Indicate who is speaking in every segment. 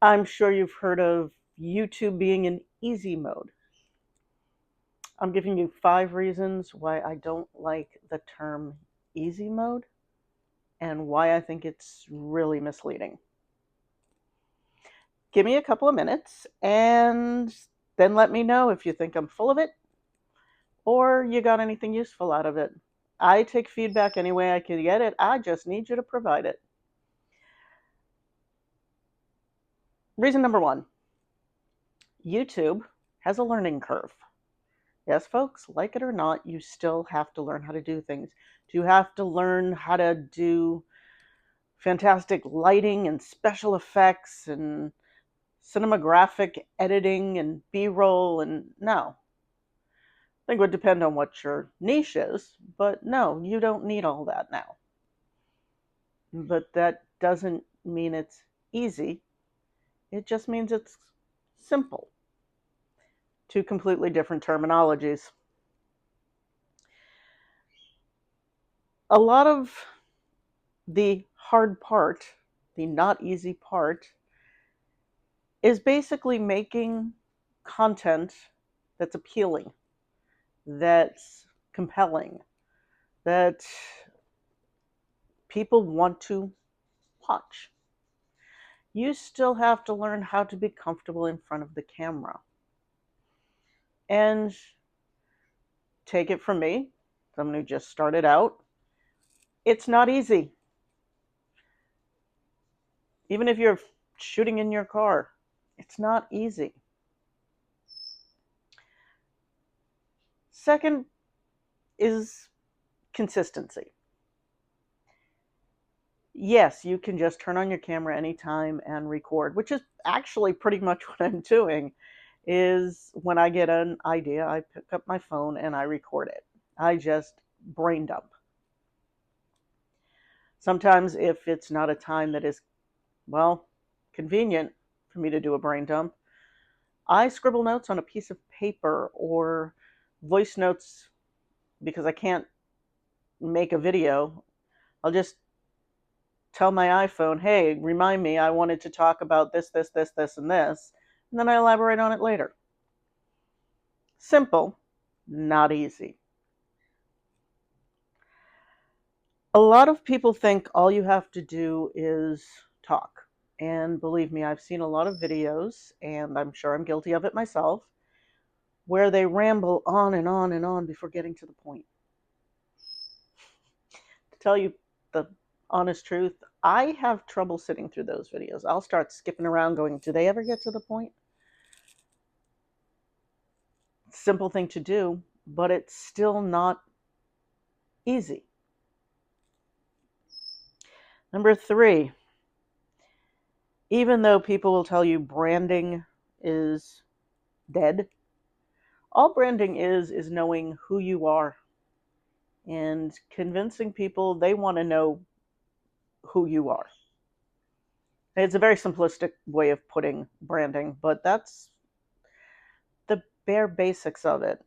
Speaker 1: I'm sure you've heard of YouTube being in easy mode. I'm giving you 5 reasons why I don't like the term easy mode and why I think it's really misleading. Give me a couple of minutes and then let me know if you think I'm full of it or you got anything useful out of it. I take feedback any way I can get it. I just need you to provide it. Reason number 1, YouTube has a learning curve. Yes, folks, like it or not, you still have to learn how to do things. You have to learn how to do fantastic lighting and special effects and cinematographic editing and B-roll, and no. I think it would depend on what your niche is, but no, you don't need all that now. But that doesn't mean it's easy. It just means it's simple. Two completely different terminologies. A lot of the hard part, the not easy part, is basically making content that's appealing, that's compelling, that people want to watch. You still have to learn how to be comfortable in front of the camera. And take it from me, someone who just started out, it's not easy. Even if you're shooting in your car, it's not easy. Second is consistency. Yes, you can just turn on your camera anytime and record, which is actually pretty much what I'm doing. Is when I get an idea, I pick up my phone and I record it. I just brain dump. Sometimes if it's not a time that is, well, convenient for me to do a brain dump, I scribble notes on a piece of paper or voice notes because I can't make a video. I'll just tell my iPhone, hey, remind me I wanted to talk about this, this, this, this, and this, and then I elaborate on it later. Simple, not easy. A lot of people think all you have to do is talk. And believe me, I've seen a lot of videos, and I'm sure I'm guilty of it myself, where they ramble on and on and on before getting to the point. To tell you the honest truth, I have trouble sitting through those videos. I'll start skipping around going, do they ever get to the point? Simple thing to do, but it's still not easy. Number 3, even though people will tell you branding is dead, all branding is knowing who you are and convincing people they want to know who you are. It's a very simplistic way of putting branding, but that's the bare basics of it.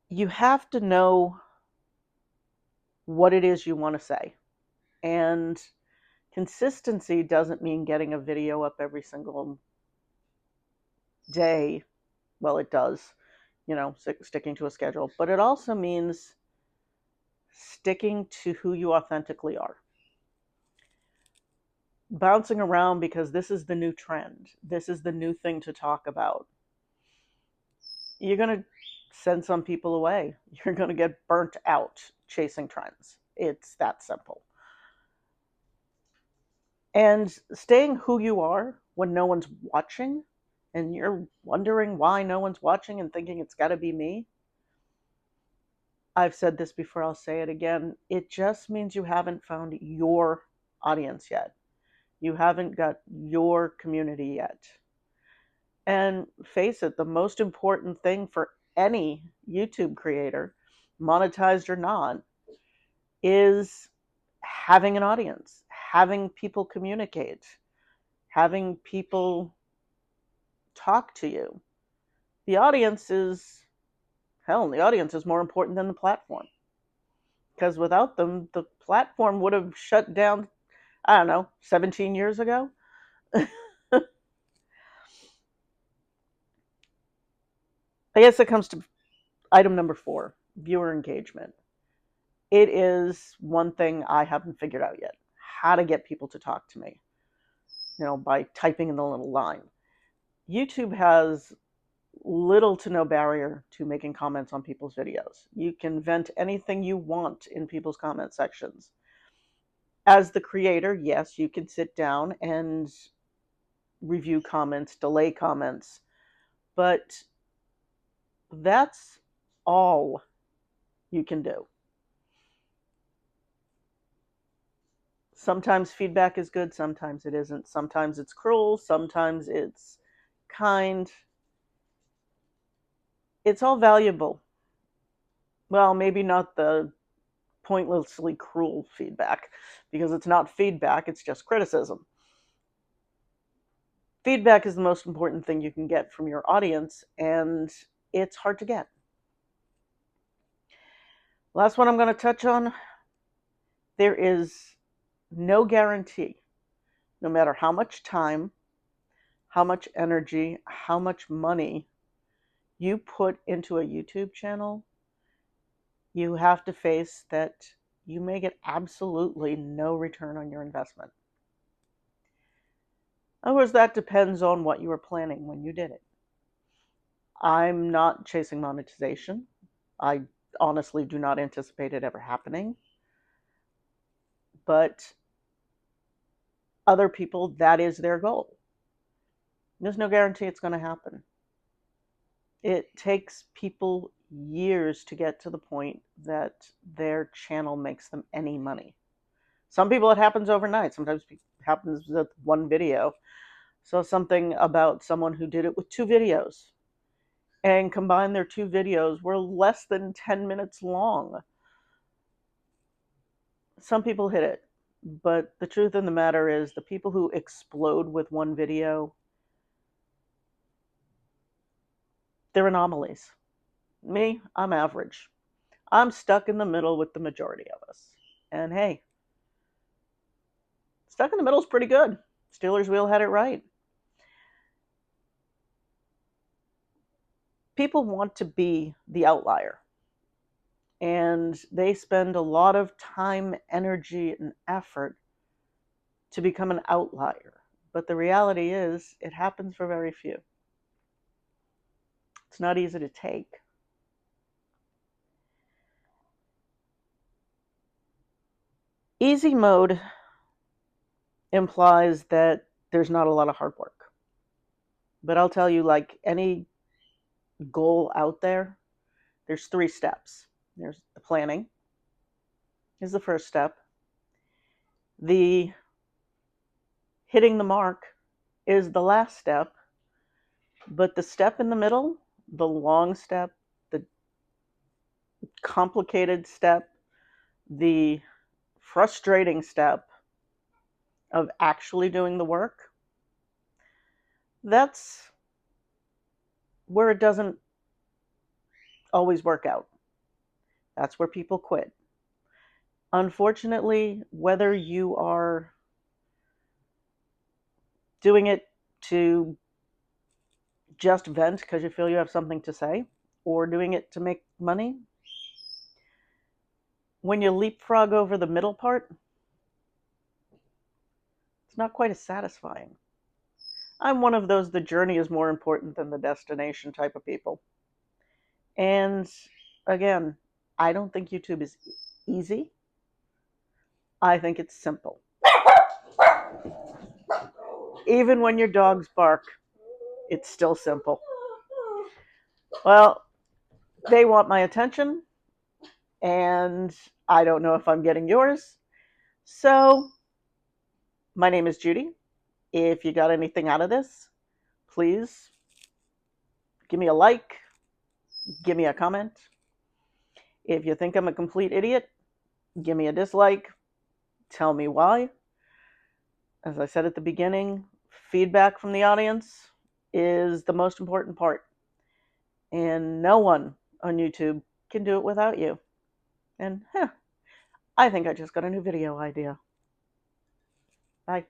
Speaker 1: You have to know what it is you want to say. And consistency doesn't mean getting a video up every single day. Well, it does, sticking to a schedule, but it also means sticking to who you authentically are. Bouncing around because this is the new trend, this is the new thing to talk about, you're going to send some people away. You're going to get burnt out chasing trends. It's that simple. And staying who you are when no one's watching and you're wondering why no one's watching and thinking it's got to be me. I've said this before, I'll say it again. It just means you haven't found your audience yet. You haven't got your community yet. And face it, the most important thing for any YouTube creator, monetized or not, is having an audience, having people communicate, having people talk to you. The audience is more important than the platform. Because without them, the platform would have shut down I don't know, 17 years ago. I guess it comes to item number 4, viewer engagement. It is one thing I haven't figured out yet, how to get people to talk to me, by typing in the little line. YouTube has little to no barrier to making comments on people's videos. You can vent anything you want in people's comment sections. As the creator, yes, you can sit down and review comments, delay comments, but that's all you can do. Sometimes feedback is good, sometimes it isn't. Sometimes it's cruel, sometimes it's kind. It's all valuable. Well, maybe not the pointlessly cruel feedback, because it's not feedback, it's just criticism. Feedback is the most important thing you can get from your audience, and it's hard to get. Last one I'm going to touch on, there is no guarantee, no matter how much time, how much energy, how much money you put into a YouTube channel, you have to face that you may get absolutely no return on your investment. Of course, that depends on what you were planning when you did it. I'm not chasing monetization. I honestly do not anticipate it ever happening. But other people, that is their goal. There's no guarantee it's going to happen. It takes people years to get to the point that their channel makes them any money. Some people, it happens overnight. Sometimes it happens with one video. So something about someone who did it with 2 videos, and combined their 2 videos were less than 10 minutes long. Some people hit it, but the truth of the matter is the people who explode with one video, they're anomalies. Me, I'm average. I'm stuck in the middle with the majority of us. And hey, stuck in the middle is pretty good. Steelers Wheel had it right. People want to be the outlier. And they spend a lot of time, energy, and effort to become an outlier. But the reality is, it happens for very few. It's not easy to take. Easy mode implies that there's not a lot of hard work. But I'll tell you, like any goal out there, there's 3 steps. There's the planning is the first step. The hitting the mark is the last step. But the step in the middle, the long step, the complicated step, the frustrating step of actually doing the work, that's where it doesn't always work out. That's where people quit. Unfortunately, whether you are doing it to just vent because you feel you have something to say, or doing it to make money, when you leapfrog over the middle part, it's not quite as satisfying. I'm one of those the journey is more important than the destination type of people. And again, I don't think YouTube is easy. I think it's simple. Even when your dogs bark, it's still simple. Well, they want my attention, and I don't know if I'm getting yours. So, my name is Judy. If you got anything out of this, please give me a like, give me a comment. If you think I'm a complete idiot, give me a dislike, tell me why. As I said at the beginning, feedback from the audience is the most important part. And no one on YouTube can do it without you. And I think I just got a new video idea. Bye.